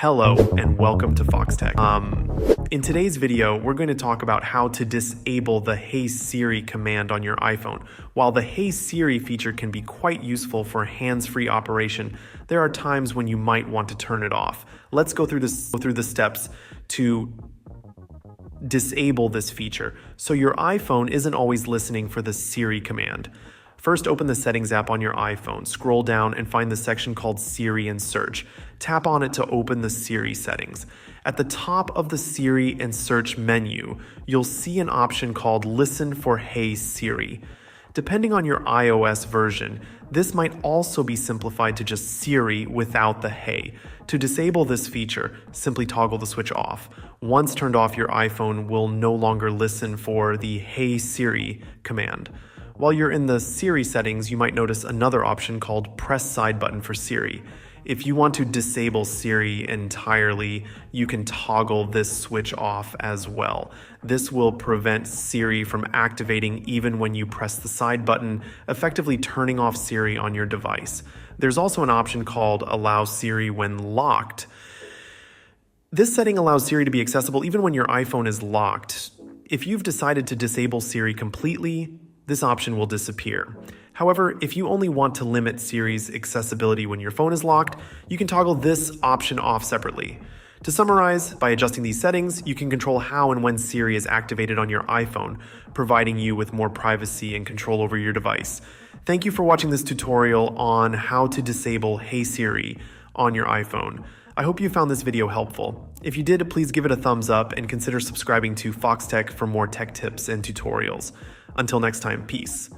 Hello and welcome to Foxtecc. In today's video, we're going to talk about how to disable the Hey Siri command on your iPhone. While the Hey Siri feature can be quite useful for hands-free operation, there are times when you might want to turn it off. Let's go through the steps to disable this feature so your iPhone isn't always listening for the Siri command. First, open the Settings app on your iPhone, scroll down and find the section called Siri and Search. Tap on it to open the Siri settings. At the top of the Siri and Search menu, you'll see an option called Listen for Hey Siri. Depending on your iOS version, this might also be simplified to just Siri without the Hey. To disable this feature, simply toggle the switch off. Once turned off, your iPhone will no longer listen for the Hey Siri command. While you're in the Siri settings, you might notice another option called Press Side Button for Siri. If you want to disable Siri entirely, you can toggle this switch off as well. This will prevent Siri from activating even when you press the side button, effectively turning off Siri on your device. There's also an option called Allow Siri when locked. This setting allows Siri to be accessible even when your iPhone is locked. If you've decided to disable Siri completely, this option will disappear. However, if you only want to limit Siri's accessibility when your phone is locked, you can toggle this option off separately. To summarize, by adjusting these settings, you can control how and when Siri is activated on your iPhone, providing you with more privacy and control over your device. Thank you for watching this tutorial on how to disable Hey Siri on your iPhone. I hope you found this video helpful. If you did, please give it a thumbs up and consider subscribing to Foxtecc for more tech tips and tutorials. Until next time, peace.